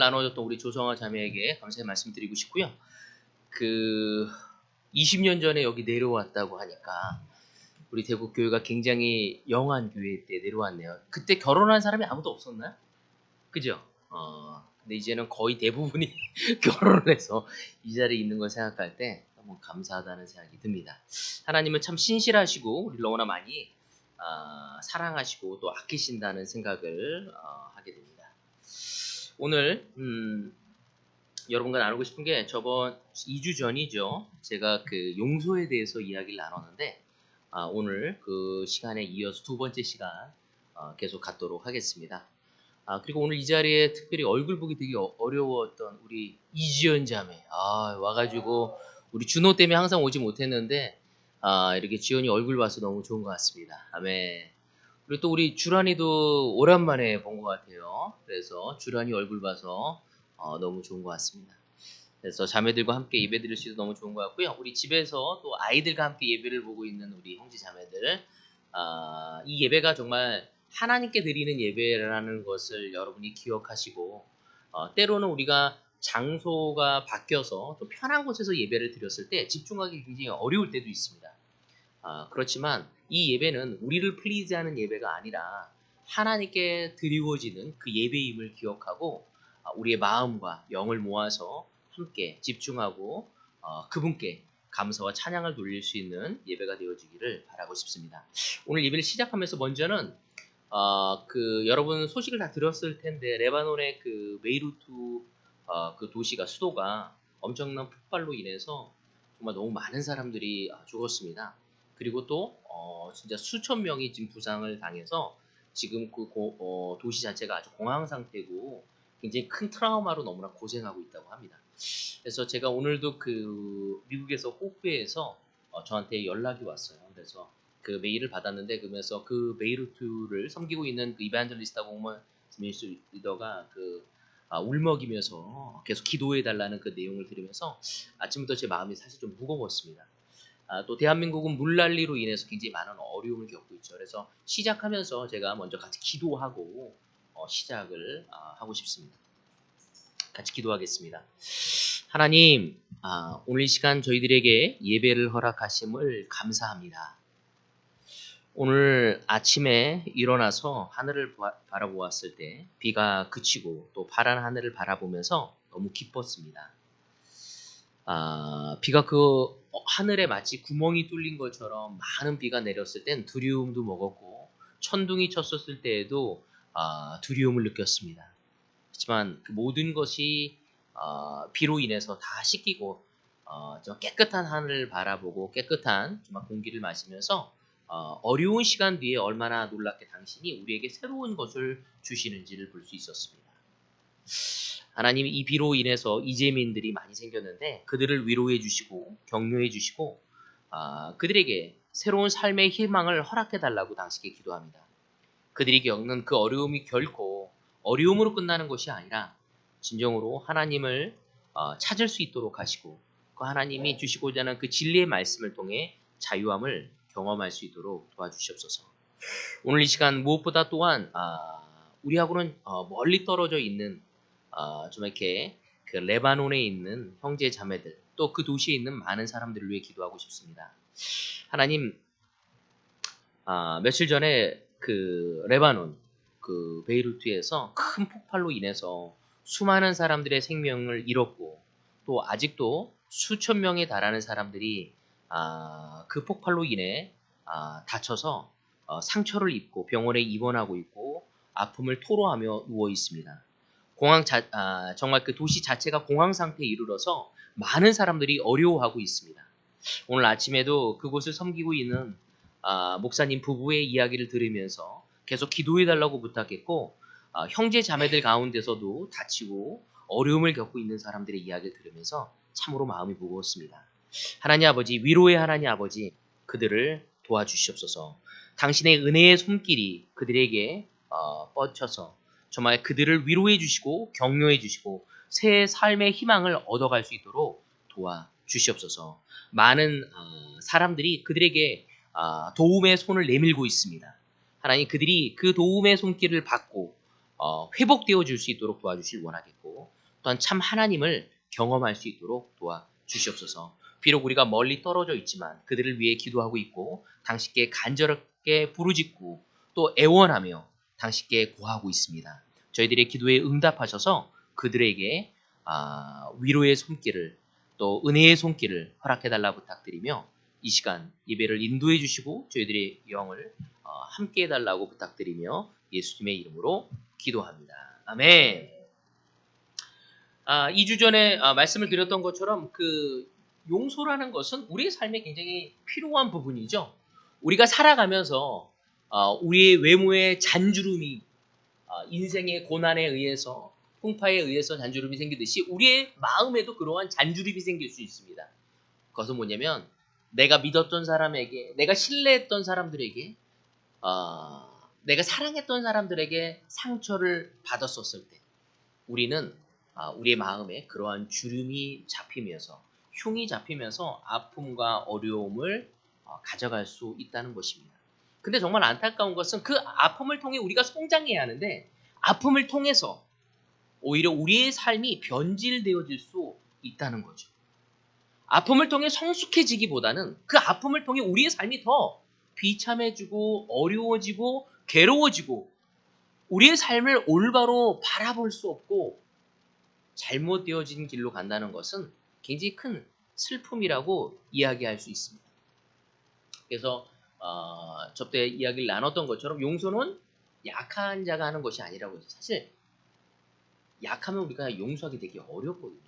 나눠줬던 우리 조성아 자매에게 감사의 말씀드리고 싶고요. 20년 전에 여기 내려왔다고 하니까 우리 대구 교회가 굉장히 영한 교회 때 내려왔네요. 그때 결혼한 사람이 아무도 없었나요? 그죠? 근데 이제는 거의 대부분이 결혼을 해서 이 자리에 있는 걸 생각할 때 너무 감사하다는 생각이 듭니다. 하나님은 참 신실하시고 우리 너무나 많이 사랑하시고 또 아끼신다는 생각을 하게 됩니다. 오늘 여러분과 나누고 싶은 게 저번 2주 전이죠. 제가 그 용서에 대해서 이야기를 나눴는데 오늘 그 시간에 이어서 두 번째 시간 계속 갖도록 하겠습니다. 그리고 오늘 이 자리에 특별히 얼굴 보기 되게 어려웠던 우리 이지연 자매 와가지고 우리 준호 때문에 항상 오지 못했는데 이렇게 지연이 얼굴 봐서 너무 좋은 것 같습니다. 아멘. 그리고 또 우리 주란이도 오랜만에 본 것 같아요. 그래서 주란이 얼굴 봐서 너무 좋은 것 같습니다. 그래서 자매들과 함께 예배 드릴 수 있어서 너무 좋은 것 같고요. 우리 집에서 또 아이들과 함께 예배를 보고 있는 우리 형제 자매들, 이 예배가 정말 하나님께 드리는 예배라는 것을 여러분이 기억하시고 때로는 우리가 장소가 바뀌어서 좀 편한 곳에서 예배를 드렸을 때 집중하기 굉장히 어려울 때도 있습니다. 그렇지만 이 예배는 우리를 플리즈하는 예배가 아니라 하나님께 드리워지는 그 예배임을 기억하고 우리의 마음과 영을 모아서 함께 집중하고 그분께 감사와 찬양을 돌릴 수 있는 예배가 되어지기를 바라고 싶습니다. 오늘 예배를 시작하면서 먼저는 여러분 소식을 다 들었을 텐데 레바논의 그 베이루트 그 도시가 수도가 엄청난 폭발로 인해서 정말 너무 많은 사람들이 죽었습니다. 그리고 또 진짜 수천 명이 지금 부상을 당해서 지금 그 도시 자체가 아주 공황 상태고 굉장히 큰 트라우마로 너무나 고생하고 있다고 합니다. 그래서 제가 오늘도 그 미국에서 호프에서 저한테 연락이 왔어요. 그래서 그 메일을 받았는데 그러면서 그 베이루트를 섬기고 있는 그 이반젤리스트하고 오먼 미니스트 리더가 울먹이면서 계속 기도해 달라는 그 내용을 들으면서 아침부터 제 마음이 사실 좀 무거웠습니다. 또 대한민국은 물난리로 인해서 굉장히 많은 어려움을 겪고 있죠. 그래서 시작하면서 제가 먼저 같이 기도하고 시작을 하고 싶습니다. 같이 기도하겠습니다. 하나님, 오늘 이 시간 저희들에게 예배를 허락하심을 감사합니다. 오늘 아침에 일어나서 하늘을 바라보았을 때 비가 그치고 또 파란 하늘을 바라보면서 너무 기뻤습니다. 비가 그 하늘에 마치 구멍이 뚫린 것처럼 많은 비가 내렸을 땐 두려움도 먹었고 천둥이 쳤었을 때에도 두려움을 느꼈습니다. 하지만 그 모든 것이 비로 인해서 다 씻기고 저 깨끗한 하늘을 바라보고 깨끗한 정말 공기를 마시면서 어려운 시간 뒤에 얼마나 놀랍게 당신이 우리에게 새로운 것을 주시는지를 볼 수 있었습니다. 하나님 이 비로 인해서 이재민들이 많이 생겼는데 그들을 위로해 주시고 격려해 주시고 그들에게 새로운 삶의 희망을 허락해 달라고 당신께 기도합니다. 그들이 겪는 그 어려움이 결코 어려움으로 끝나는 것이 아니라 진정으로 하나님을 찾을 수 있도록 하시고 그 하나님이 주시고자 하는 그 진리의 말씀을 통해 자유함을 경험할 수 있도록 도와주시옵소서. 오늘 이 시간 무엇보다 또한 우리하고는 멀리 떨어져 있는 좀 이렇게 그 레바논에 있는 형제 자매들 또 그 도시에 있는 많은 사람들을 위해 기도하고 싶습니다. 하나님 며칠 전에 그 레바논 그 베이루트에서 큰 폭발로 인해서 수많은 사람들의 생명을 잃었고 또 아직도 수천 명에 달하는 사람들이 그 폭발로 인해 다쳐서 상처를 입고 병원에 입원하고 있고 아픔을 토로하며 누워 있습니다. 정말 그 도시 자체가 공황 상태에 이르러서 많은 사람들이 어려워하고 있습니다. 오늘 아침에도 그곳을 섬기고 있는 목사님 부부의 이야기를 들으면서 계속 기도해달라고 부탁했고 형제 자매들 가운데서도 다치고 어려움을 겪고 있는 사람들의 이야기를 들으면서 참으로 마음이 무거웠습니다. 하나님 아버지, 위로의 하나님 아버지, 그들을 도와주시옵소서. 당신의 은혜의 손길이 그들에게 뻗쳐서 정말 그들을 위로해 주시고 격려해 주시고 새 삶의 희망을 얻어갈 수 있도록 도와주시옵소서. 많은 사람들이 그들에게 도움의 손을 내밀고 있습니다. 하나님 그들이 그 도움의 손길을 받고 회복되어 줄 수 있도록 도와주실 원하겠고 또한 참 하나님을 경험할 수 있도록 도와주시옵소서. 비록 우리가 멀리 떨어져 있지만 그들을 위해 기도하고 있고 당신께 간절하게 부르짖고 또 애원하며 당신께 고하고 있습니다. 저희들의 기도에 응답하셔서 그들에게 위로의 손길을 또 은혜의 손길을 허락해달라 부탁드리며 이 시간 예배를 인도해 주시고 저희들의 영을 함께 해달라고 부탁드리며 예수님의 이름으로 기도합니다. 아멘. 2주 전에 말씀을 드렸던 것처럼 그 용서라는 것은 우리의 삶에 굉장히 필요한 부분이죠. 우리가 살아가면서 우리의 외모의 잔주름이 인생의 고난에 의해서 풍파에 의해서 잔주름이 생기듯이 우리의 마음에도 그러한 잔주름이 생길 수 있습니다. 그것은 뭐냐면 내가 믿었던 사람에게, 내가 신뢰했던 사람들에게, 내가 사랑했던 사람들에게 상처를 받았었을 때 우리는 우리의 마음에 그러한 주름이 잡히면서 흉이 잡히면서 아픔과 어려움을 가져갈 수 있다는 것입니다. 근데 정말 안타까운 것은 그 아픔을 통해 우리가 성장해야 하는데 아픔을 통해서 오히려 우리의 삶이 변질되어질 수 있다는 거죠. 아픔을 통해 성숙해지기보다는 그 아픔을 통해 우리의 삶이 더 비참해지고 어려워지고 괴로워지고 우리의 삶을 올바로 바라볼 수 없고 잘못되어진 길로 간다는 것은 굉장히 큰 슬픔이라고 이야기할 수 있습니다. 그래서 저때 이야기를 나눴던 것처럼 용서는 약한 자가 하는 것이 아니라고 해서 사실 약하면 우리가 용서하기 되게 어렵거든요.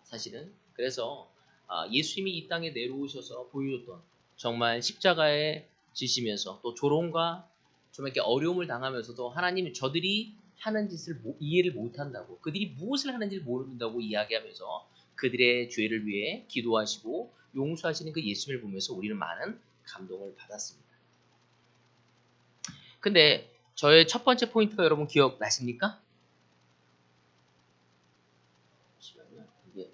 사실은. 그래서 예수님이 이 땅에 내려오셔서 보여줬던 정말 십자가에 지시면서 또 조롱과 좀 이렇게 어려움을 당하면서도 하나님은 저들이 하는 짓을 이해를 못한다고 그들이 무엇을 하는지를 모른다고 이야기하면서 그들의 죄를 위해 기도하시고 용서하시는 그 예수님을 보면서 우리는 많은 감동을 받았습니다. 근데 저의 첫 번째 포인트가 여러분 기억나십니까? 잠시만요. 이게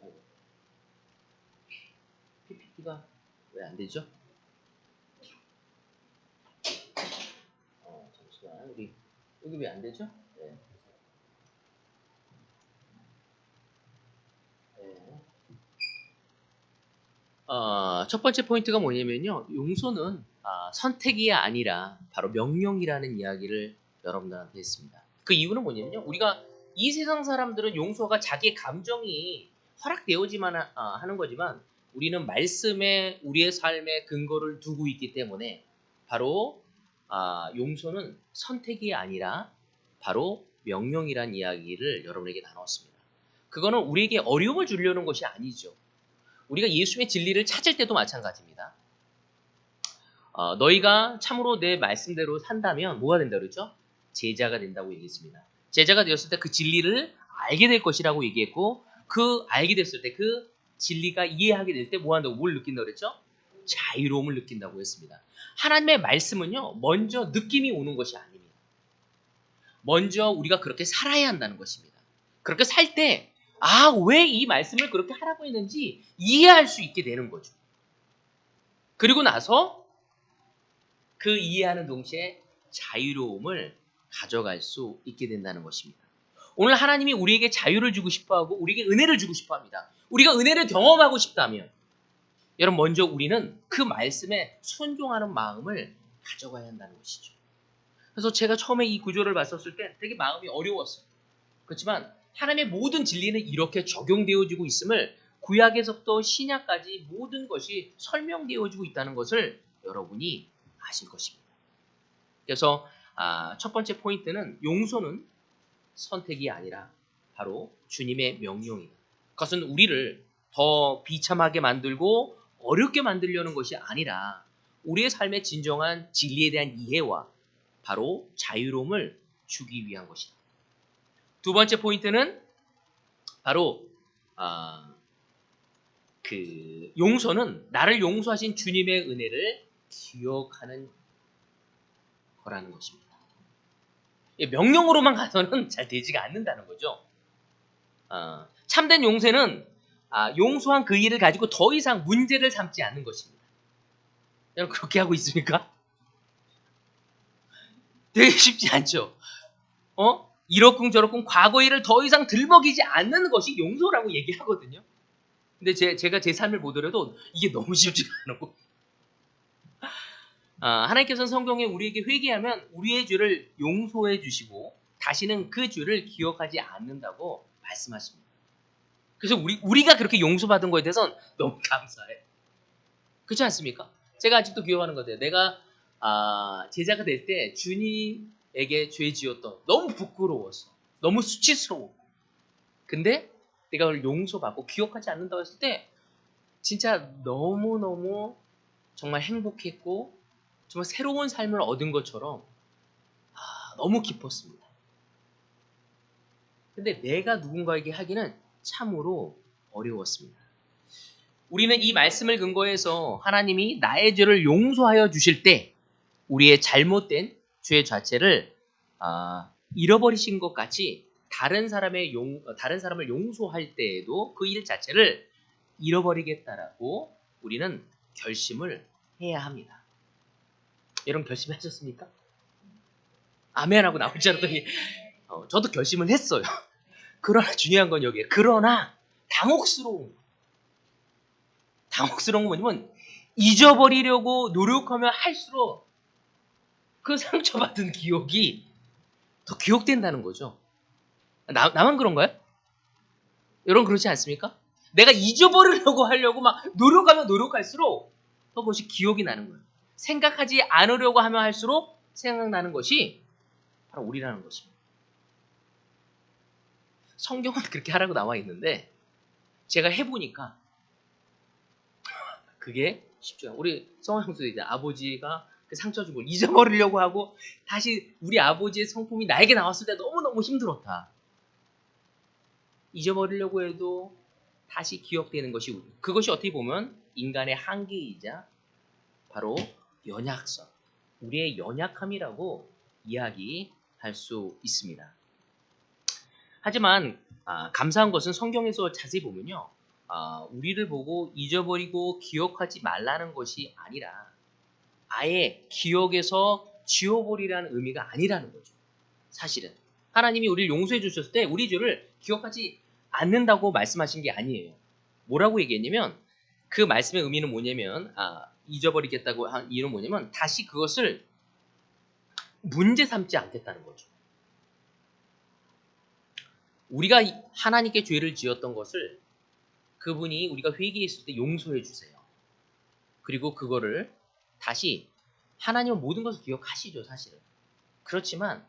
PPT가 왜 안 되죠? 잠시만. 여기 왜 안 되죠? 네. 첫 번째 포인트가 뭐냐면요. 용서는 선택이 아니라 바로 명령이라는 이야기를 여러분들한테 했습니다. 그 이유는 뭐냐면요. 우리가 이 세상 사람들은 용서가 자기의 감정이 허락되어지만 하는 거지만 우리는 말씀에 우리의 삶에 근거를 두고 있기 때문에 바로 용서는 선택이 아니라 바로 명령이란 이야기를 여러분에게 나눴습니다. 그거는 우리에게 어려움을 주려는 것이 아니죠. 우리가 예수님의 진리를 찾을 때도 마찬가지입니다. 너희가 참으로 내 말씀대로 산다면 뭐가 된다고 그랬죠? 제자가 된다고 얘기했습니다. 제자가 되었을 때 그 진리를 알게 될 것이라고 얘기했고 그 알게 됐을 때 그 진리가 이해하게 될 때 뭐 한다고 뭘 느낀다고 그랬죠? 자유로움을 느낀다고 했습니다. 하나님의 말씀은요. 먼저 느낌이 오는 것이 아닙니다. 먼저 우리가 그렇게 살아야 한다는 것입니다. 그렇게 살 때 왜 이 말씀을 그렇게 하라고 했는지 이해할 수 있게 되는 거죠. 그리고 나서 그 이해하는 동시에 자유로움을 가져갈 수 있게 된다는 것입니다. 오늘 하나님이 우리에게 자유를 주고 싶어하고 우리에게 은혜를 주고 싶어합니다. 우리가 은혜를 경험하고 싶다면 여러분 먼저 우리는 그 말씀에 순종하는 마음을 가져가야 한다는 것이죠. 그래서 제가 처음에 이 구조를 봤었을 때 되게 마음이 어려웠어요. 그렇지만 하나님의 모든 진리는 이렇게 적용되어지고 있음을 구약에서부터 신약까지 모든 것이 설명되어지고 있다는 것을 여러분이 아실 것입니다. 그래서 첫 번째 포인트는 용서는 선택이 아니라 바로 주님의 명령이다. 그것은 우리를 더 비참하게 만들고 어렵게 만들려는 것이 아니라 우리의 삶의 진정한 진리에 대한 이해와 바로 자유로움을 주기 위한 것이다. 두 번째 포인트는 바로 그 용서는 나를 용서하신 주님의 은혜를 기억하는 거라는 것입니다. 명령으로만 가서는 잘 되지가 않는다는 거죠. 참된 용서는 용서한 그 일을 가지고 더 이상 문제를 삼지 않는 것입니다. 여러분 그렇게 하고 있습니까? 되게 쉽지 않죠. 이러쿵 저러쿵 과거의 일을 더 이상 들먹이지 않는 것이 용서라고 얘기하거든요. 근데 제가 제 삶을 보더라도 이게 너무 쉽지가 않고 하나님께서는 성경에 우리에게 회개하면 우리의 죄를 용서해 주시고 다시는 그 죄를 기억하지 않는다고 말씀하십니다. 그래서 우리가 그렇게 용서받은 거에 대해서는 너무 감사해. 그렇지 않습니까? 제가 아직도 기억하는 것 같아요. 내가 제자가 될 때 주님에게 죄 지었던 너무 부끄러웠어. 너무 수치스러워. 근데 내가 그걸 용서받고 기억하지 않는다고 했을 때 진짜 너무너무 정말 행복했고 정말 새로운 삶을 얻은 것처럼 너무 기뻤습니다. 근데 내가 누군가에게 하기는 참으로 어려웠습니다. 우리는 이 말씀을 근거해서 하나님이 나의 죄를 용서하여 주실 때 우리의 잘못된 죄 자체를 잃어버리신 것 같이 다른 사람을 용서할 때에도 그 일 자체를 잃어버리겠다라고 우리는 결심을 해야 합니다. 여러분 결심하셨습니까? 아멘하고 나올 줄 알았더니 저도 결심을 했어요. 그러나 중요한 건 여기에요. 그러나 당혹스러운 건 뭐냐면 잊어버리려고 노력하면 할수록 그 상처받은 기억이 더 기억된다는 거죠. 나만 그런가요? 여러분 그렇지 않습니까? 내가 잊어버리려고 하려고 막 노력하면 노력할수록 더 그것이 기억이 나는 거예요. 생각하지 않으려고 하면 할수록 생각나는 것이 바로 우리라는 것입니다. 성경은 그렇게 하라고 나와 있는데 제가 해보니까 그게 쉽지 않아요. 우리 성황형수도 이제 아버지가 그 상처 준 걸 잊어버리려고 하고 다시 우리 아버지의 성품이 나에게 나왔을 때 너무너무 힘들었다. 잊어버리려고 해도 다시 기억되는 것이 그것이 어떻게 보면 인간의 한계이자 바로 연약성, 우리의 연약함이라고 이야기할 수 있습니다. 하지만 감사한 것은 성경에서 자세히 보면요. 우리를 보고 잊어버리고 기억하지 말라는 것이 아니라 아예 기억에서 지워버리라는 의미가 아니라는 거죠. 사실은 하나님이 우리를 용서해 주셨을 때 우리 죄를 기억하지 않는다고 말씀하신 게 아니에요. 뭐라고 얘기했냐면 그 말씀의 의미는 뭐냐면 잊어버리겠다고 한 이유는 뭐냐면 다시 그것을 문제 삼지 않겠다는 거죠. 우리가 하나님께 죄를 지었던 것을 그분이 우리가 회개했을 때 용서해 주세요. 그리고 그거를 다시 하나님은 모든 것을 기억하시죠, 사실은. 그렇지만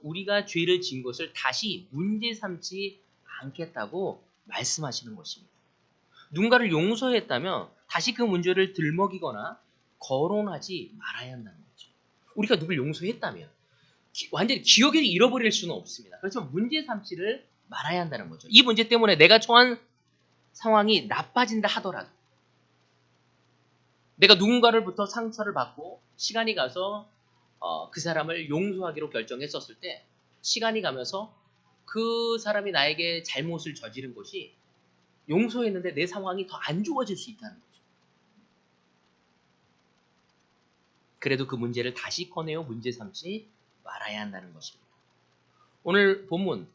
우리가 죄를 지은 것을 다시 문제 삼지 않겠다고 말씀하시는 것입니다. 누군가를 용서했다면 다시 그 문제를 들먹이거나 거론하지 말아야 한다는 거죠. 우리가 누굴 용서했다면 완전히 기억을 잃어버릴 수는 없습니다. 그렇지만 문제 삼지를 말아야 한다는 거죠. 이 문제 때문에 내가 처한 상황이 나빠진다 하더라도 내가 누군가로부터 상처를 받고 시간이 가서 그 사람을 용서하기로 결정했었을 때 시간이 가면서 그 사람이 나에게 잘못을 저지른 것이 용서했는데 내 상황이 더 안 좋아질 수 있다는 거죠. 그래도 그 문제를 다시 꺼내어 문제 삼지 말아야 한다는 것입니다. 오늘 본문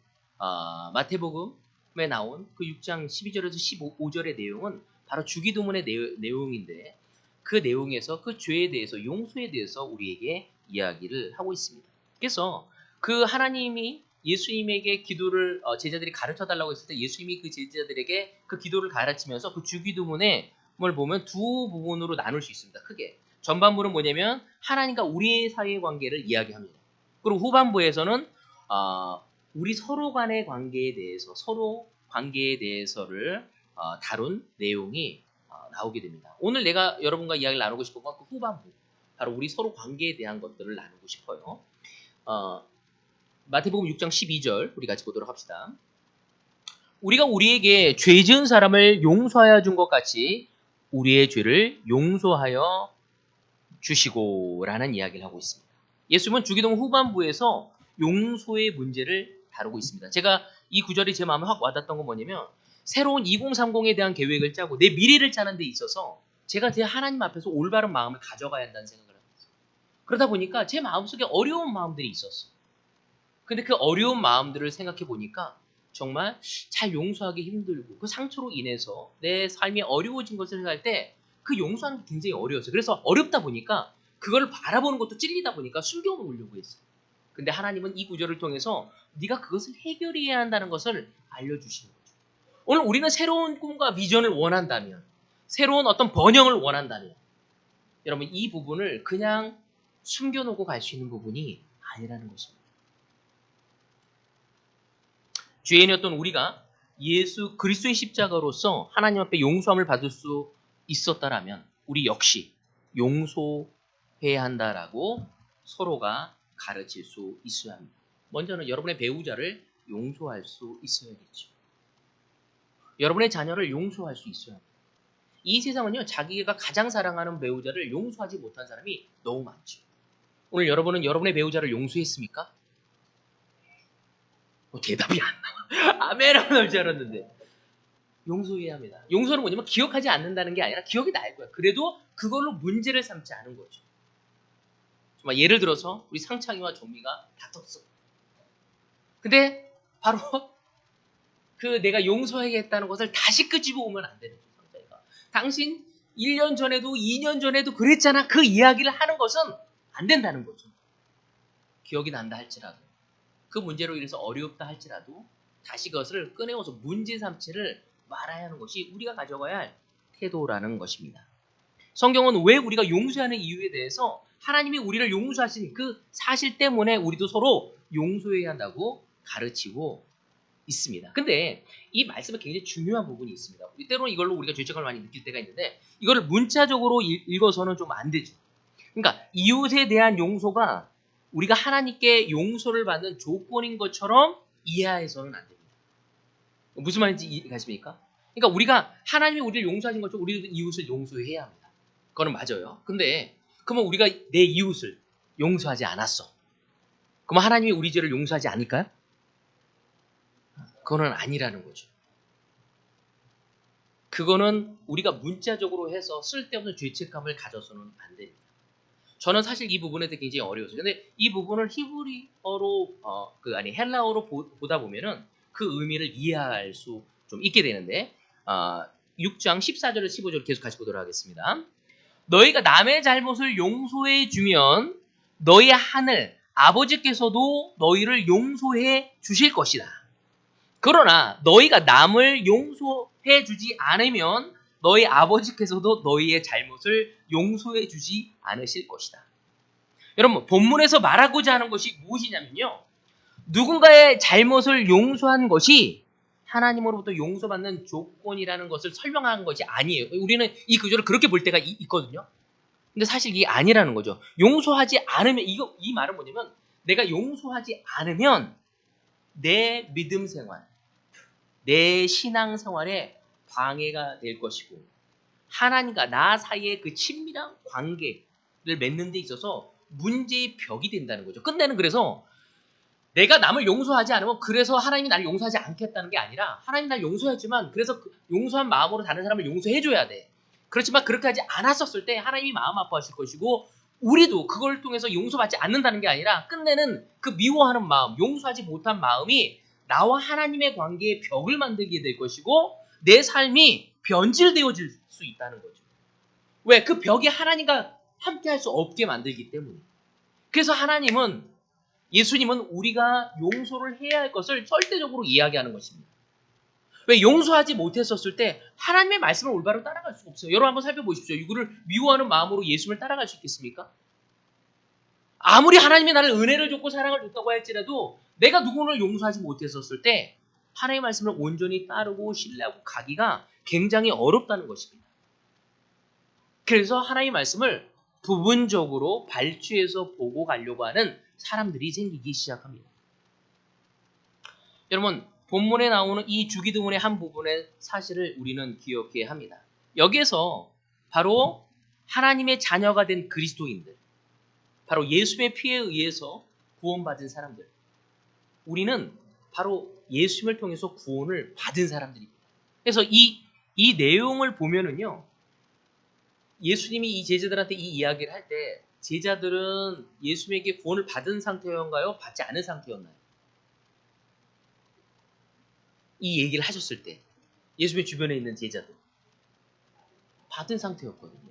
마태복음에 나온 그 6장 12절에서 15절의 내용은 바로 주기도문의 내용인데 그 내용에서 그 죄에 대해서 용서에 대해서 우리에게 이야기를 하고 있습니다. 그래서 그 하나님이 예수님에게 기도를 제자들이 가르쳐 달라고 했을 때 예수님이 그 제자들에게 그 기도를 가르치면서 그 주기도문을 보면 두 부분으로 나눌 수 있습니다. 크게 전반부는 뭐냐면 하나님과 우리의 사이의 관계를 이야기합니다. 그리고 후반부에서는 우리 서로 간의 관계에 대해서 서로 관계에 대해서를 다룬 내용이 나오게 됩니다. 오늘 내가 여러분과 이야기를 나누고 싶은 건 그 후반부, 바로 우리 서로 관계에 대한 것들을 나누고 싶어요. 마태복음 6장 12절 우리 같이 보도록 합시다. 우리가 우리에게 죄 지은 사람을 용서하여 준 것 같이 우리의 죄를 용서하여 주시고 라는 이야기를 하고 있습니다. 예수님은 주기도문 후반부에서 용서의 문제를 다루고 있습니다. 제가 이 구절이 제 마음에 확 와닿았던 건 뭐냐면 새로운 2030에 대한 계획을 짜고 내 미래를 짜는 데 있어서 제가 제 하나님 앞에서 올바른 마음을 가져가야 한다는 생각을 하고 있어요. 그러다 보니까 제 마음속에 어려운 마음들이 있었어요. 근데 그 어려운 마음들을 생각해 보니까 정말 잘 용서하기 힘들고 그 상처로 인해서 내 삶이 어려워진 것을 생각할 때 그 용서하는 게 굉장히 어려웠어요. 그래서 어렵다 보니까 그걸 바라보는 것도 찔리다 보니까 숨겨놓으려고 했어요. 근데 하나님은 이 구절을 통해서 네가 그것을 해결해야 한다는 것을 알려주시는 거죠. 오늘 우리는 새로운 꿈과 비전을 원한다면, 새로운 어떤 번영을 원한다면, 여러분 이 부분을 그냥 숨겨놓고 갈 수 있는 부분이 아니라는 것입니다. 죄인이었던 우리가 예수 그리스도의 십자가로서 하나님 앞에 용서함을 받을 수 있었다라면 우리 역시 용서해야 한다라고 서로가 가르칠 수 있어야 합니다. 먼저는 여러분의 배우자를 용서할 수 있어야겠죠. 여러분의 자녀를 용서할 수 있어야 합니다. 이 세상은요, 자기가 가장 사랑하는 배우자를 용서하지 못한 사람이 너무 많죠. 오늘 여러분은 여러분의 배우자를 용서했습니까? 대답이 안 나와. 아멘하고 나올 줄 알았는데. 용서해야 합니다. 용서는 뭐냐면 기억하지 않는다는 게 아니라 기억이 날 거야. 그래도 그걸로 문제를 삼지 않은 거죠. 정말 예를 들어서 우리 상창이와 정미가 다퉜어. 근데 바로 그 내가 용서해야겠다는 것을 다시 끄집어 오면 안 되는 거죠. 상창이가. 당신 1년 전에도 2년 전에도 그랬잖아. 그 이야기를 하는 것은 안 된다는 거죠. 기억이 난다 할지라도 그 문제로 인해서 어렵다 할지라도 다시 그것을 꺼내어서 문제 삼지를 말아야 하는 것이 우리가 가져가야 할 태도라는 것입니다. 성경은 왜 우리가 용서하는 이유에 대해서 하나님이 우리를 용서하신 그 사실 때문에 우리도 서로 용서해야 한다고 가르치고 있습니다. 근데 이 말씀에 굉장히 중요한 부분이 있습니다. 때로는 이걸로 우리가 죄책감을 많이 느낄 때가 있는데 이거를 문자적으로 읽어서는 좀 안 되죠. 그러니까 이웃에 대한 용서가 우리가 하나님께 용서를 받는 조건인 것처럼 이해해서는 안 됩니다. 무슨 말인지 이해가십니까? 그러니까 우리가 하나님이 우리를 용서하신 것처럼 우리도 이웃을 용서해야 합니다. 그거는 맞아요. 근데 그러면 우리가 내 이웃을 용서하지 않았어. 그러면 하나님이 우리 죄를 용서하지 않을까요? 그거는 아니라는 거죠. 그거는 우리가 문자적으로 해서 쓸데없는 죄책감을 가져서는 안 됩니다. 저는 사실 이 부분에 대해 굉장히 어려웠어요. 근데 이 부분을 히브리어로 헬라어로 보다 보면은 그 의미를 이해할 수 좀 있게 되는데 6장 14절에서 15절 계속 같이 보도록 하겠습니다. 너희가 남의 잘못을 용서해 주면 너희 하늘 아버지께서도 너희를 용서해 주실 것이다. 그러나 너희가 남을 용서해 주지 않으면 너희 아버지께서도 너희의 잘못을 용서해 주지 않으실 것이다. 여러분 본문에서 말하고자 하는 것이 무엇이냐면요. 누군가의 잘못을 용서한 것이 하나님으로부터 용서받는 조건이라는 것을 설명한 것이 아니에요. 우리는 이 구절을 그렇게 볼 때가 있거든요. 근데 사실 이게 아니라는 거죠. 용서하지 않으면 이 말은 뭐냐면 내가 용서하지 않으면 내 믿음 생활, 내 신앙 생활에 방해가 될 것이고 하나님과 나 사이의 그 친밀한 관계를 맺는 데 있어서 문제의 벽이 된다는 거죠. 끝내는 그래서 내가 남을 용서하지 않으면 그래서 하나님이 나를 용서하지 않겠다는 게 아니라 하나님이 나를 용서했지만 그래서 그 용서한 마음으로 다른 사람을 용서해줘야 돼. 그렇지만 그렇게 하지 않았었을 때 하나님이 마음 아파하실 것이고 우리도 그걸 통해서 용서받지 않는다는 게 아니라 끝내는 그 미워하는 마음, 용서하지 못한 마음이 나와 하나님의 관계에 벽을 만들게 될 것이고 내 삶이 변질되어질 수 있다는 거죠. 왜? 그 벽이 하나님과 함께 할 수 없게 만들기 때문에. 그래서 예수님은 우리가 용서를 해야 할 것을 절대적으로 이야기하는 것입니다. 왜? 용서하지 못했었을 때 하나님의 말씀을 올바로 따라갈 수가 없어요. 여러분 한번 살펴보십시오. 이거를 미워하는 마음으로 예수님을 따라갈 수 있겠습니까? 아무리 하나님이 나를 은혜를 줬고 사랑을 줬다고 할지라도 내가 누구를 용서하지 못했었을 때 하나님의 말씀을 온전히 따르고 신뢰하고 가기가 굉장히 어렵다는 것입니다. 그래서 하나님의 말씀을 부분적으로 발췌해서 보고 가려고 하는 사람들이 생기기 시작합니다. 여러분 본문에 나오는 이 주기도문의 한 부분의 사실을 우리는 기억해야 합니다. 여기에서 바로 하나님의 자녀가 된 그리스도인들, 바로 예수님의 피에 의해서 구원받은 사람들, 우리는 바로 예수님을 통해서 구원을 받은 사람들입니다. 그래서 이 내용을 보면은요, 예수님이 이 제자들한테 이 이야기를 할 때 제자들은 예수님에게 구원을 받은 상태였나요? 받지 않은 상태였나요? 이 얘기를 하셨을 때 예수님의 주변에 있는 제자들 받은 상태였거든요.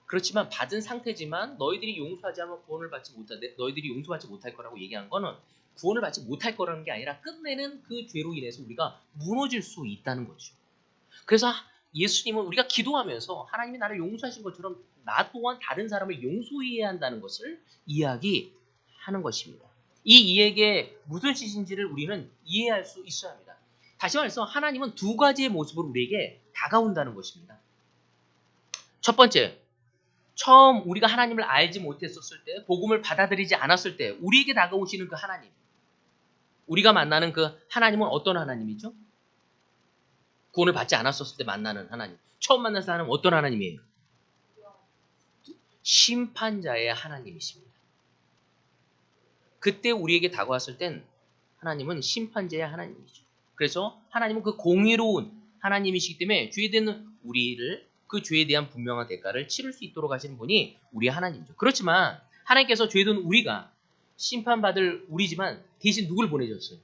그렇지만 받은 상태지만 너희들이 용서하지 않으면 구원을 받지 못할 너희들이 용서받지 못할 거라고 얘기한 거는 구원을 받지 못할 거라는 게 아니라 끝내는 그 죄로 인해서 우리가 무너질 수 있다는 거죠. 그래서 예수님은 우리가 기도하면서 하나님이 나를 용서하신 것처럼 나 또한 다른 사람을 용서해야 한다는 것을 이야기하는 것입니다. 이 이야기에 무슨 뜻인지를 우리는 이해할 수 있어야 합니다. 다시 말해서 하나님은 두 가지의 모습으로 우리에게 다가온다는 것입니다. 첫 번째, 처음 우리가 하나님을 알지 못했었을 때, 복음을 받아들이지 않았을 때 우리에게 다가오시는 그 하나님, 우리가 만나는 그 하나님은 어떤 하나님이죠? 구원을 받지 않았었을 때 만나는 하나님. 처음 만난 사람은 어떤 하나님이에요? 심판자의 하나님이십니다. 그때 우리에게 다가왔을 땐 하나님은 심판자의 하나님이죠. 그래서 하나님은 그 공의로운 하나님이시기 때문에 죄에 대한 우리를 그 죄에 대한 분명한 대가를 치를 수 있도록 하시는 분이 우리 하나님이죠. 그렇지만 하나님께서 죄에 대한 우리가 심판받을 우리지만 대신 누굴 보내셨어요?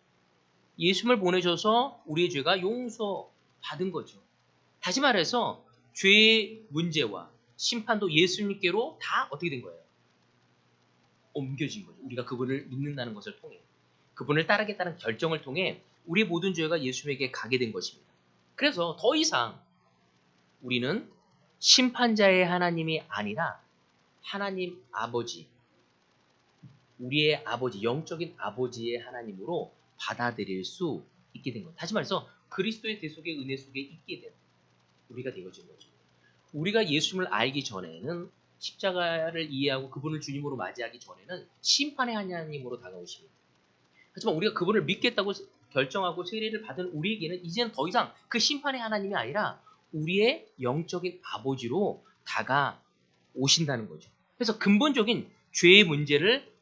예수님을 보내셔서 우리의 죄가 용서받은 거죠. 다시 말해서 죄의 문제와 심판도 예수님께로 다 어떻게 된 거예요? 옮겨진 거죠. 우리가 그분을 믿는다는 것을 통해 그분을 따르겠다는 결정을 통해 우리의 모든 죄가 예수님에게 가게 된 것입니다. 그래서 더 이상 우리는 심판자의 하나님이 아니라 하나님 아버지, 우리의 아버지, 영적인 아버지의 하나님으로 받아들일 수 있게 된 것. 다시 말해서 그리스도의 대속의 은혜 속에 있게 된 우리가 되어진 거죠. 우리가 예수님을 알기 전에는 십자가를 이해하고 그분을 주님으로 맞이하기 전에는 심판의 하나님으로 다가오십니다. 하지만 우리가 그분을 믿겠다고 결정하고 세례를 받은 우리에게는 이제는 더 이상 그 심판의 하나님이 아니라 우리의 영적인 아버지로 다가오신다는 거죠. 그래서 근본적인 죄의 문제를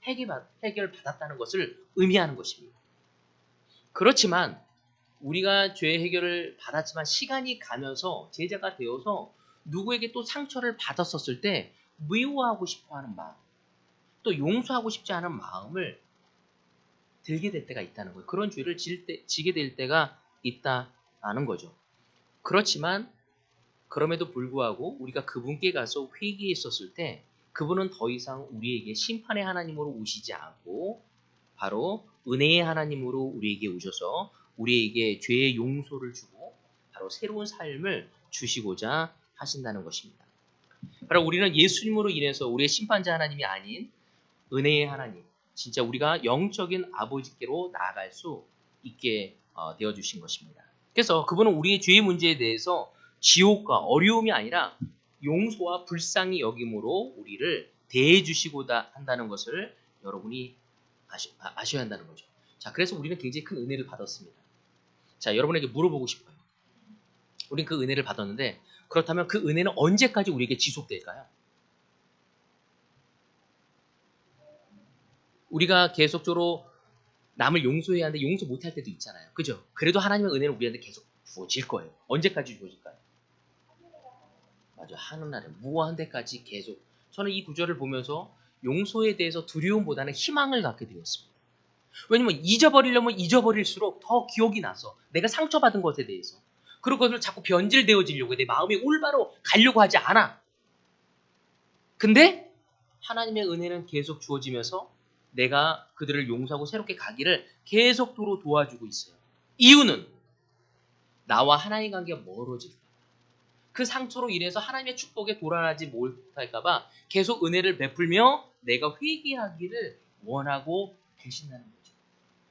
해결받았다는 것을 의미하는 것입니다. 그렇지만 우리가 죄 해결을 받았지만 시간이 가면서 제자가 되어서 누구에게 또 상처를 받았었을 때 미워하고 싶어하는 마음, 또 용서하고 싶지 않은 마음을 들게 될 때가 있다는 거예요. 그런 죄를 지게 될 때가 있다는 거죠. 그렇지만 그럼에도 불구하고 우리가 그분께 가서 회개했었을 때 그분은 더 이상 우리에게 심판의 하나님으로 오시지 않고 바로 은혜의 하나님으로 우리에게 오셔서 우리에게 죄의 용서를 주고 바로 새로운 삶을 주시고자 하신다는 것입니다. 바로 우리는 예수님으로 인해서 우리의 심판자 하나님이 아닌 은혜의 하나님, 진짜 우리가 영적인 아버지께로 나아갈 수 있게 되어주신 것입니다. 그래서 그분은 우리의 죄의 문제에 대해서 지옥과 어려움이 아니라 용서와 불쌍히 여김으로 우리를 대해주시고자 한다는 것을 여러분이 아셔야 한다는 거죠. 자, 그래서 우리는 굉장히 큰 은혜를 받았습니다. 자, 여러분에게 물어보고 싶어요. 우리는 그 은혜를 받았는데 그렇다면 그 은혜는 언제까지 우리에게 지속될까요? 우리가 계속적으로 남을 용서해야 하는데 용서 못할 때도 있잖아요. 그죠? 그래도 하나님의 은혜는 우리한테 계속 주어질 거예요. 언제까지 주어질까요? 맞아, 하늘날에 무한 때까지 계속. 저는 이 구절을 보면서 용서에 대해서 두려움보다는 희망을 갖게 되었습니다. 왜냐면 잊어버리려면 잊어버릴수록 더 기억이 나서 내가 상처받은 것에 대해서 그리고 그것을 자꾸 변질되어지려고 해. 내 마음이 올바로 가려고 하지 않아. 근데 하나님의 은혜는 계속 주어지면서 내가 그들을 용서하고 새롭게 가기를 계속토록 도와주고 있어요. 이유는 나와 하나님 관계가 멀어질까 봐. 그 상처로 인해서 하나님의 축복에 돌아가지 못할까 봐 계속 은혜를 베풀며 내가 회개하기를 원하고 계신다는 거죠.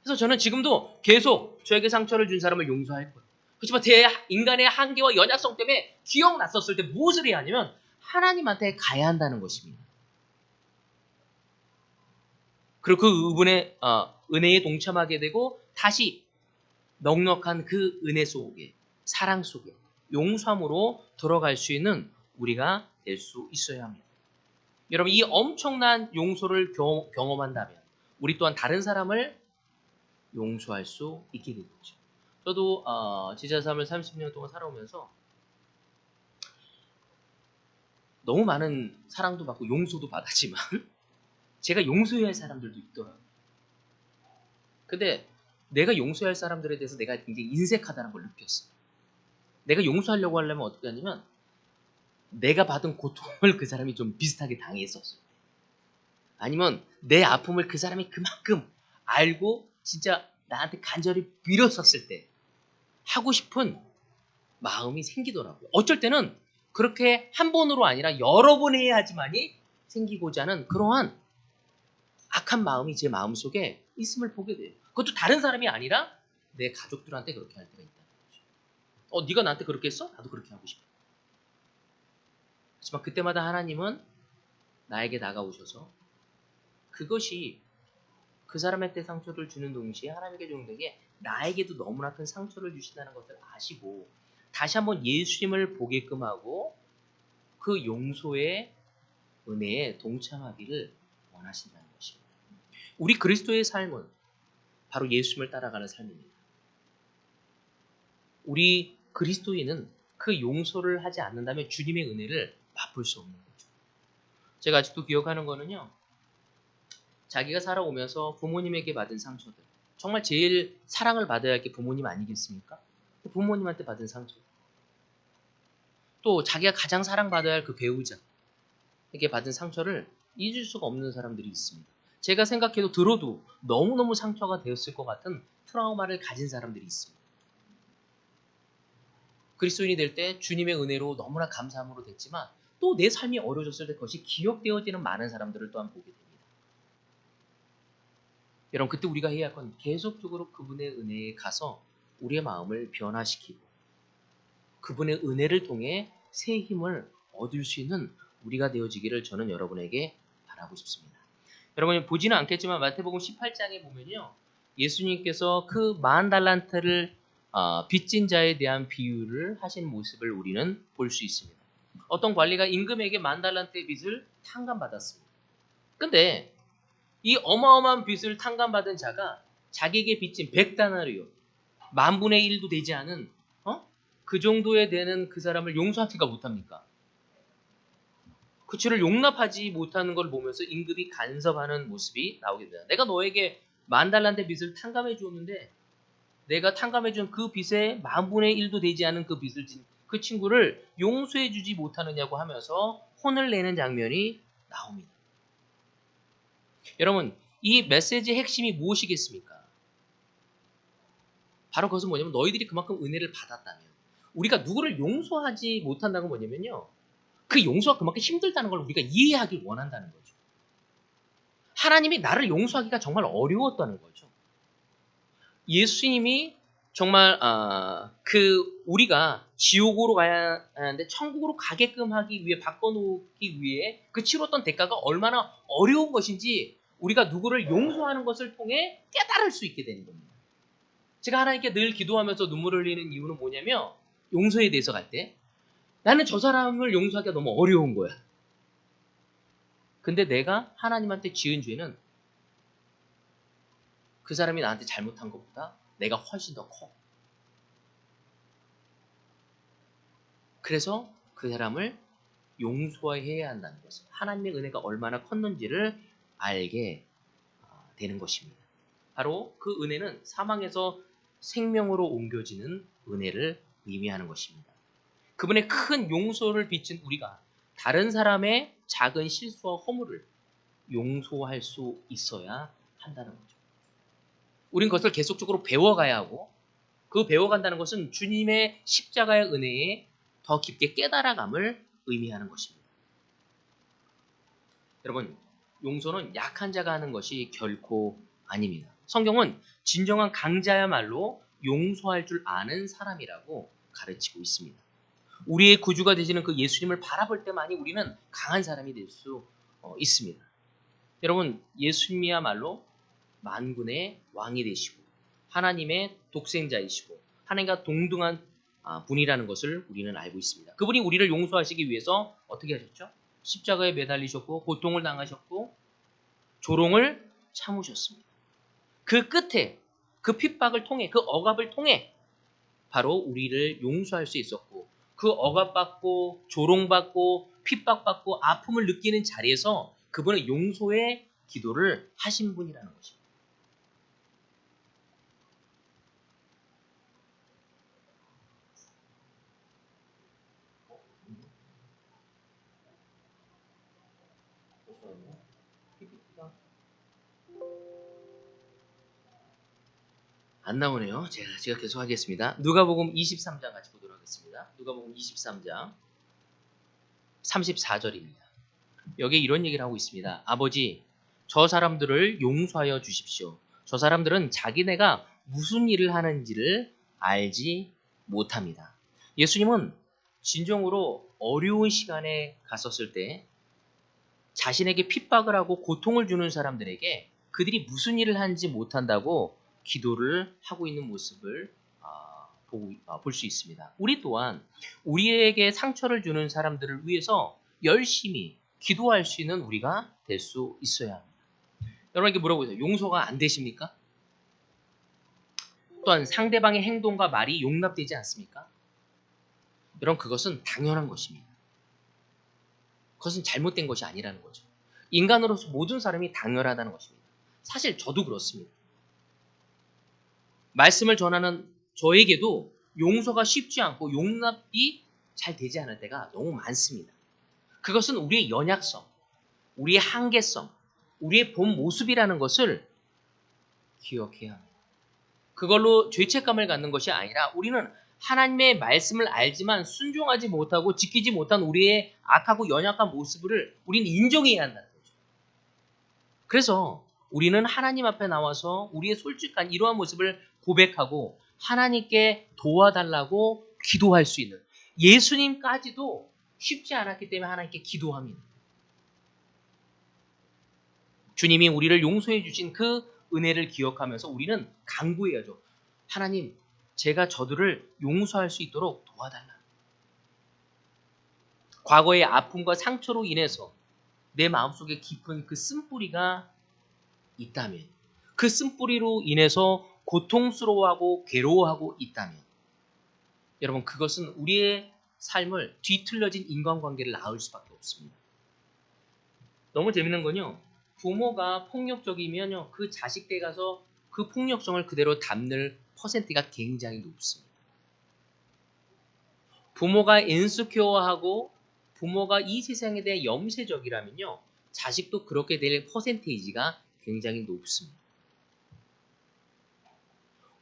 그래서 저는 지금도 계속 저에게 상처를 준 사람을 용서할 거예요. 그렇지만 제 인간의 한계와 연약성 때문에 기억났었을 때 무엇을 해야 하냐면 하나님한테 가야 한다는 것입니다. 그리고 그분의 은혜에 동참하게 되고 다시 넉넉한 그 은혜 속에 사랑 속에 용서함으로 들어갈 수 있는 우리가 될 수 있어야 합니다. 여러분 이 엄청난 용서를 경험한다면 우리 또한 다른 사람을 용서할 수 있게 되겠죠. 저도 지자 삶을 30년 동안 살아오면서 너무 많은 사랑도 받고 용서도 받았지만 제가 용서해야 할 사람들도 있더라고요. 근데 내가 용서해야 할 사람들에 대해서 내가 굉장히 인색하다는 걸 느꼈어. 내가 용서하려고 하려면 어떻게 하냐면 내가 받은 고통을 그 사람이 좀 비슷하게 당했었을 때, 아니면 내 아픔을 그 사람이 그만큼 알고 진짜 나한테 간절히 빌었었을 때 하고 싶은 마음이 생기더라고요. 어쩔 때는 그렇게 한 번으로 아니라 여러 번 해야지만이 생기고자 하는 그러한 악한 마음이 제 마음속에 있음을 보게 돼요. 그것도 다른 사람이 아니라 내 가족들한테 그렇게 할 때가 있다는 거죠. 네가 나한테 그렇게 했어? 나도 그렇게 하고 싶어. 하지만 그때마다 하나님은 나에게 다가오셔서 그것이 그 사람한테 상처를 주는 동시에 하나님께 주는 게 나에게도 너무나 큰 상처를 주신다는 것을 아시고 다시 한번 예수님을 보게끔 하고 그 용서의 은혜에 동참하기를 원하신다는 것입니다. 우리 그리스도의 삶은 바로 예수님을 따라가는 삶입니다. 우리 그리스도인은 그 용서를 하지 않는다면 주님의 은혜를 맛볼 수 없는 거죠. 제가 아직도 기억하는 거는요. 자기가 살아오면서 부모님에게 받은 상처들. 정말 제일 사랑을 받아야 할 게 부모님 아니겠습니까? 부모님한테 받은 상처. 또 자기가 가장 사랑받아야 할 그 배우자에게 받은 상처를 잊을 수가 없는 사람들이 있습니다. 제가 생각해도 들어도 너무너무 상처가 되었을 것 같은 트라우마를 가진 사람들이 있습니다. 그리스도인이 될 때 주님의 은혜로 너무나 감사함으로 됐지만 또 내 삶이 어려워졌을 때 그것이 기억되어지는 많은 사람들을 또한 보게 됩니다. 여러분 그때 우리가 해야 할 건 계속적으로 그분의 은혜에 가서 우리의 마음을 변화시키고 그분의 은혜를 통해 새 힘을 얻을 수 있는 우리가 되어지기를 저는 여러분에게 바라고 싶습니다. 여러분이 보지는 않겠지만 마태복음 18장에 보면요. 예수님께서 그 10,000달란트를 빚진 자에 대한 비유를 하신 모습을 우리는 볼 수 있습니다. 어떤 관리가 임금에게 10,000달란트의 빚을 탕감받았습니다. 근데 이 어마어마한 빚을 탕감받은 자가 자기에게 빚진 100다나리오, 10,000분의 1도 되지 않은 그 정도에 되는 그 사람을 용서하기가 못합니까? 그 죄를 용납하지 못하는 걸 보면서 임금이 간섭하는 모습이 나오게 됩니다. 내가 너에게 10,000달란트 빚을 탕감해 주었는데 내가 탕감해 준 그 빚의 10,000분의 1도 되지 않은 그 빚을 진 그 친구를 용서해 주지 못하느냐고 하면서 혼을 내는 장면이 나옵니다. 여러분 이 메시지의 핵심이 무엇이겠습니까? 바로 그것은 뭐냐면 너희들이 그만큼 은혜를 받았다면 우리가 누구를 용서하지 못한다는 건 뭐냐면요. 그 용서가 그만큼 힘들다는 걸 우리가 이해하길 원한다는 거죠. 하나님이 나를 용서하기가 정말 어려웠다는 거죠. 예수님이 정말 우리가 지옥으로 가야 하는데 천국으로 가게끔 하기 위해 바꿔놓기 위해 그 치렀던 대가가 얼마나 어려운 것인지 우리가 누구를 용서하는 것을 통해 깨달을 수 있게 되는 겁니다. 제가 하나님께 늘 기도하면서 눈물을 흘리는 이유는 뭐냐면 용서에 대해서 갈 때 나는 저 사람을 용서하기가 너무 어려운 거야. 근데 내가 하나님한테 지은 죄는 그 사람이 나한테 잘못한 것보다 내가 훨씬 더 커. 그래서 그 사람을 용서해야 한다는 것은 하나님의 은혜가 얼마나 컸는지를 알게 되는 것입니다. 바로 그 은혜는 사망에서 생명으로 옮겨지는 은혜를 의미하는 것입니다. 그분의 큰 용서를 비친 우리가 다른 사람의 작은 실수와 허물을 용서할 수 있어야 한다는 거죠. 우린 그것을 계속적으로 배워가야 하고 그 배워간다는 것은 주님의 십자가의 은혜에 더 깊게 깨달아감을 의미하는 것입니다. 여러분, 용서는 약한 자가 하는 것이 결코 아닙니다. 성경은 진정한 강자야말로 용서할 줄 아는 사람이라고 가르치고 있습니다. 우리의 구주가 되시는 그 예수님을 바라볼 때만이 우리는 강한 사람이 될 수 있습니다. 여러분, 예수님이야말로 만군의 왕이 되시고 하나님의 독생자이시고 하나님과 동등한 분이라는 것을 우리는 알고 있습니다. 그분이 우리를 용서하시기 위해서 어떻게 하셨죠? 십자가에 매달리셨고 고통을 당하셨고 조롱을 참으셨습니다. 그 끝에 그 핍박을 통해 그 억압을 통해 바로 우리를 용서할 수 있었고 그 억압받고 조롱받고 핍박받고 아픔을 느끼는 자리에서 그분은 용서의 기도를 하신 분이라는 것입니다. PPT가 안 나오네요. 제가 계속 하겠습니다. 누가복음 23장 같이 보도록 하겠습니다. 누가복음 23장 34절입니다. 여기에 이런 얘기를 하고 있습니다. 아버지, 저 사람들을 용서하여 주십시오. 저 사람들은 자기네가 무슨 일을 하는지를 알지 못합니다. 예수님은 진정으로 어려운 시간에 갔었을 때 자신에게 핍박을 하고 고통을 주는 사람들에게 그들이 무슨 일을 하는지 못한다고 기도를 하고 있는 모습을 볼 수 있습니다. 우리 또한 우리에게 상처를 주는 사람들을 위해서 열심히 기도할 수 있는 우리가 될 수 있어야 합니다. 여러분에게 물어보세요. 용서가 안 되십니까? 또한 상대방의 행동과 말이 용납되지 않습니까? 여러분, 그것은 당연한 것입니다. 그것은 잘못된 것이 아니라는 거죠. 인간으로서 모든 사람이 당연하다는 것입니다. 사실 저도 그렇습니다. 말씀을 전하는 저에게도 용서가 쉽지 않고 용납이 잘 되지 않을 때가 너무 많습니다. 그것은 우리의 연약성, 우리의 한계성, 우리의 본 모습이라는 것을 기억해야 합니다. 그걸로 죄책감을 갖는 것이 아니라 우리는 하나님의 말씀을 알지만 순종하지 못하고 지키지 못한 우리의 악하고 연약한 모습을 우리는 인정해야 한다는 거죠. 그래서 우리는 하나님 앞에 나와서 우리의 솔직한 이러한 모습을 고백하고 하나님께 도와달라고 기도할 수 있는, 예수님까지도 쉽지 않았기 때문에 하나님께 기도합니다. 주님이 우리를 용서해 주신 그 은혜를 기억하면서 우리는 간구해야죠. 하나님, 제가 저들을 용서할 수 있도록 도와달라. 과거의 아픔과 상처로 인해서 내 마음속에 깊은 그 쓴뿌리가 있다면, 그 쓴뿌리로 인해서 고통스러워하고 괴로워하고 있다면, 여러분, 그것은 우리의 삶을 뒤틀려진 인간관계를 낳을 수밖에 없습니다. 너무 재밌는 건요, 부모가 폭력적이면요, 그 자식들 가서 그 폭력성을 그대로 담을 퍼센트가 굉장히 높습니다. 부모가 인스큐어하고 부모가 이 세상에 대해 염세적이라면요, 자식도 그렇게 될 퍼센테이지가 굉장히 높습니다.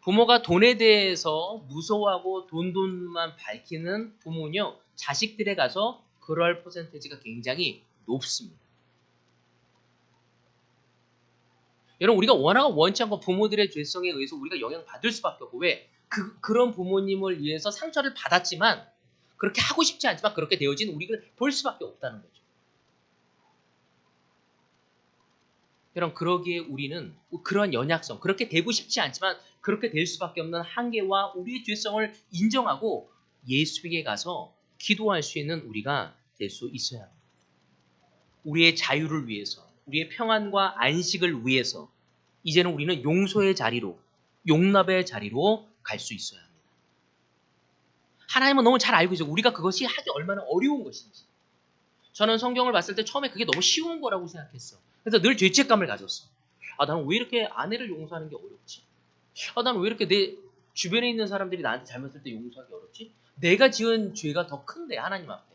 부모가 돈에 대해서 무서워하고 돈만 밝히는 부모는요, 자식들에 가서 그럴 퍼센테이지가 굉장히 높습니다. 여러분, 우리가 워낙 원치 않고 부모들의 죄성에 의해서 우리가 영향받을 수밖에 없고, 왜? 그런 부모님을 위해서 상처를 받았지만 그렇게 하고 싶지 않지만 그렇게 되어진 우리를 볼 수밖에 없다는 거죠. 여러분, 그러기에 우리는 그런 연약성, 그렇게 되고 싶지 않지만 그렇게 될 수밖에 없는 한계와 우리의 죄성을 인정하고 예수에게 가서 기도할 수 있는 우리가 될 수 있어야 합니다. 우리의 자유를 위해서, 우리의 평안과 안식을 위해서 이제는 우리는 용서의 자리로, 용납의 자리로 갈 수 있어야 합니다. 하나님은 너무 잘 알고 있어요. 우리가 그것이 하기 얼마나 어려운 것인지. 저는 성경을 봤을 때 처음에 그게 너무 쉬운 거라고 생각했어. 그래서 늘 죄책감을 가졌어. 나는 왜 이렇게 아내를 용서하는 게 어렵지? 나는 왜 이렇게 내 주변에 있는 사람들이 나한테 잘못할 때 용서하기 어렵지? 내가 지은 죄가 더 큰데, 하나님 앞에.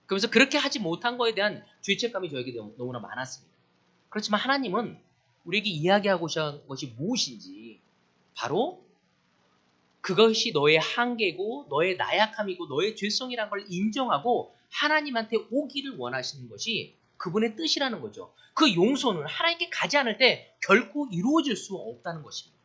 그러면서 그렇게 하지 못한 거에 대한 죄책감이 저에게 너무나 많았습니다. 그렇지만 하나님은 우리에게 이야기하고 싶은 것이 무엇인지, 바로 그것이 너의 한계고 너의 나약함이고 너의 죄성이라는 걸 인정하고 하나님한테 오기를 원하시는 것이 그분의 뜻이라는 거죠. 그 용서는 하나님께 가지 않을 때 결코 이루어질 수 없다는 것입니다.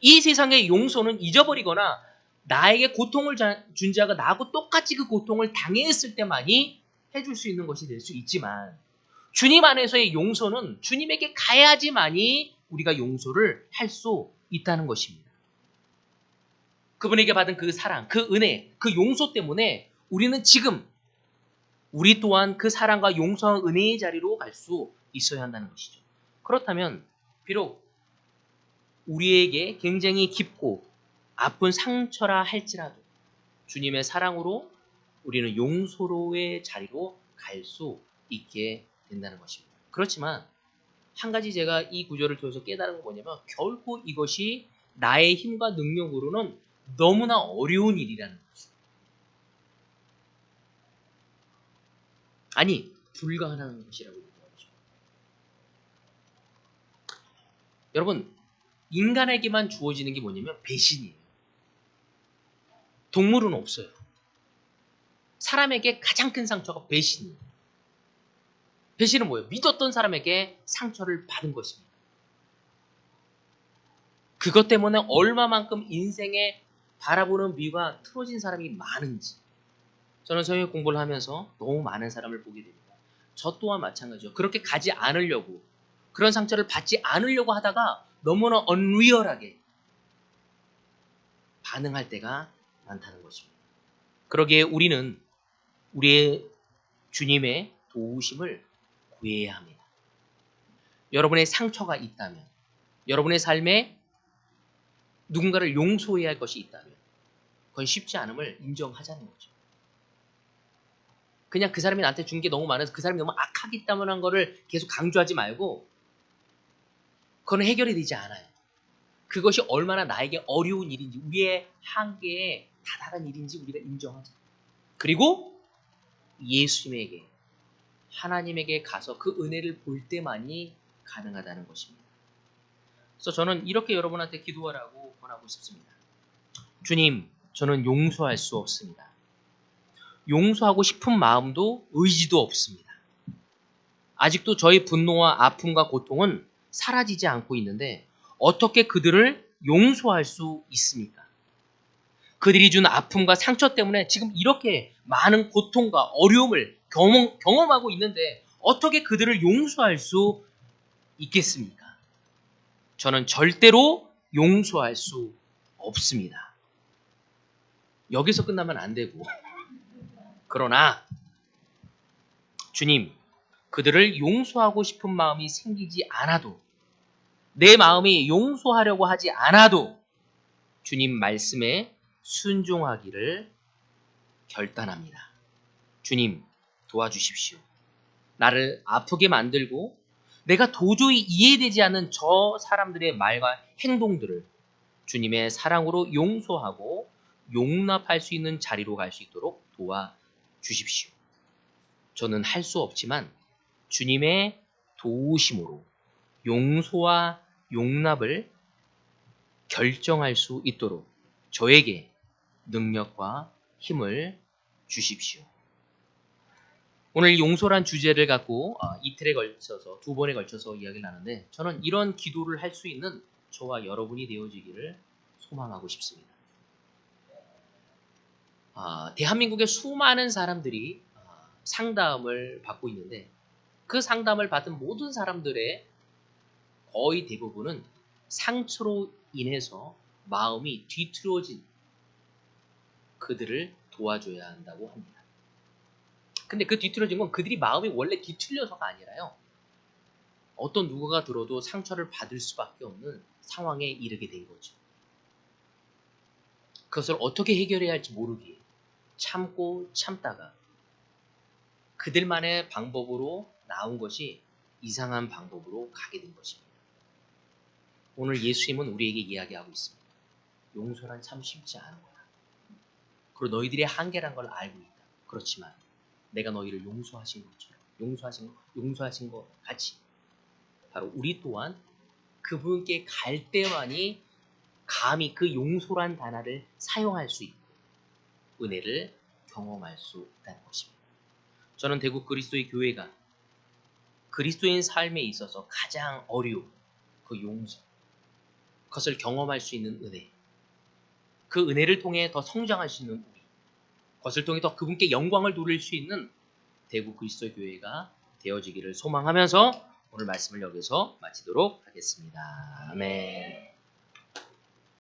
이 세상의 용서는 잊어버리거나 나에게 고통을 준 자가 나하고 똑같이 그 고통을 당했을 때만이 해줄 수 있는 것이 될 수 있지만, 주님 안에서의 용서는 주님에게 가야지만이 우리가 용서를 할 수 있다는 것입니다. 그분에게 받은 그 사랑, 그 은혜, 그 용서 때문에 우리는 지금 우리 또한 그 사랑과 용서와 은혜의 자리로 갈 수 있어야 한다는 것이죠. 그렇다면 비록 우리에게 굉장히 깊고 아픈 상처라 할지라도 주님의 사랑으로 우리는 용서로의 자리로 갈 수 있게 된다는 것입니다. 그렇지만 한 가지 제가 이 구절을 통해서 깨달은 건 뭐냐면, 결코 이것이 나의 힘과 능력으로는 너무나 어려운 일이라는 것입니다. 아니, 불가능한 것이라고 얘기하죠. 여러분, 인간에게만 주어지는 게 뭐냐면 배신이에요. 동물은 없어요. 사람에게 가장 큰 상처가 배신이에요. 배신은 뭐예요? 믿었던 사람에게 상처를 받은 것입니다. 그것 때문에 얼마만큼 인생에 바라보는 미가 틀어진 사람이 많은지. 저는 성경 공부를 하면서 너무 많은 사람을 보게 됩니다. 저 또한 마찬가지죠. 그렇게 가지 않으려고, 그런 상처를 받지 않으려고 하다가 너무나 언리얼하게 반응할 때가 많다는 것입니다. 그러기에 우리는 우리의 주님의 도우심을 구해야 합니다. 여러분의 상처가 있다면, 여러분의 삶에 누군가를 용서해야 할 것이 있다면 그건 쉽지 않음을 인정하자는 거죠. 그냥 그 사람이 나한테 준 게 너무 많아서 그 사람이 너무 악하기 때문에 거를 계속 강조하지 말고 그건 해결이 되지 않아요. 그것이 얼마나 나에게 어려운 일인지, 우리의 한계에 다다른 일인지 우리가 인정하자. 그리고 예수님에게, 하나님에게 가서 그 은혜를 볼 때만이 가능하다는 것입니다. 그래서 저는 이렇게 여러분한테 기도하라고 권하고 싶습니다. 주님, 저는 용서할 수 없습니다. 용서하고 싶은 마음도 의지도 없습니다. 아직도 저희 분노와 아픔과 고통은 사라지지 않고 있는데 어떻게 그들을 용서할 수 있습니까? 그들이 준 아픔과 상처 때문에 지금 이렇게 많은 고통과 어려움을 경험하고 있는데 어떻게 그들을 용서할 수 있겠습니까? 저는 절대로 용서할 수 없습니다. 여기서 끝나면 안 되고, 그러나 주님, 그들을 용서하고 싶은 마음이 생기지 않아도, 내 마음이 용서하려고 하지 않아도 주님 말씀에 순종하기를 결단합니다. 주님, 도와주십시오. 나를 아프게 만들고 내가 도저히 이해되지 않는 저 사람들의 말과 행동들을 주님의 사랑으로 용서하고 용납할 수 있는 자리로 갈 수 있도록 도와주십시오. 저는 할 수 없지만 주님의 도우심으로 용서와 용납을 결정할 수 있도록 저에게 능력과 힘을 주십시오. 오늘 용서란 주제를 갖고 이틀에 걸쳐서, 2번에 걸쳐서 이야기를 나누는데 저는 이런 기도를 할 수 있는 저와 여러분이 되어지기를 소망하고 싶습니다. 대한민국의 수많은 사람들이 상담을 받고 있는데 그 상담을 받은 모든 사람들의 거의 대부분은 상처로 인해서 마음이 뒤틀어진 그들을 도와줘야 한다고 합니다. 근데 그 뒤틀어진 건 그들이 마음이 원래 뒤틀려서가 아니라요. 어떤 누구가 들어도 상처를 받을 수밖에 없는 상황에 이르게 된 거죠. 그것을 어떻게 해결해야 할지 모르기에 참고 참다가 그들만의 방법으로 나온 것이 이상한 방법으로 가게 된 것입니다. 오늘 예수님은 우리에게 이야기하고 있습니다. 용서란 참 쉽지 않은 거다. 그리고 너희들의 한계란 걸 알고 있다. 그렇지만 내가 너희를 용서하신 것처럼 용서하신 것 같이 바로 우리 또한 그분께 갈 때만이 감히 그 용서란 단어를 사용할 수 있고 은혜를 경험할 수 있다는 것입니다. 저는 대구 그리스도의 교회가 그리스도인 삶에 있어서 가장 어려운 그 용서, 그것을 경험할 수 있는 은혜, 그 은혜를 통해 더 성장할 수 있는 우리, 그것을 통해 더 그분께 영광을 돌릴 수 있는 대구 그리스도의 교회가 되어지기를 소망하면서 오늘 말씀을 여기서 마치도록 하겠습니다. 아멘.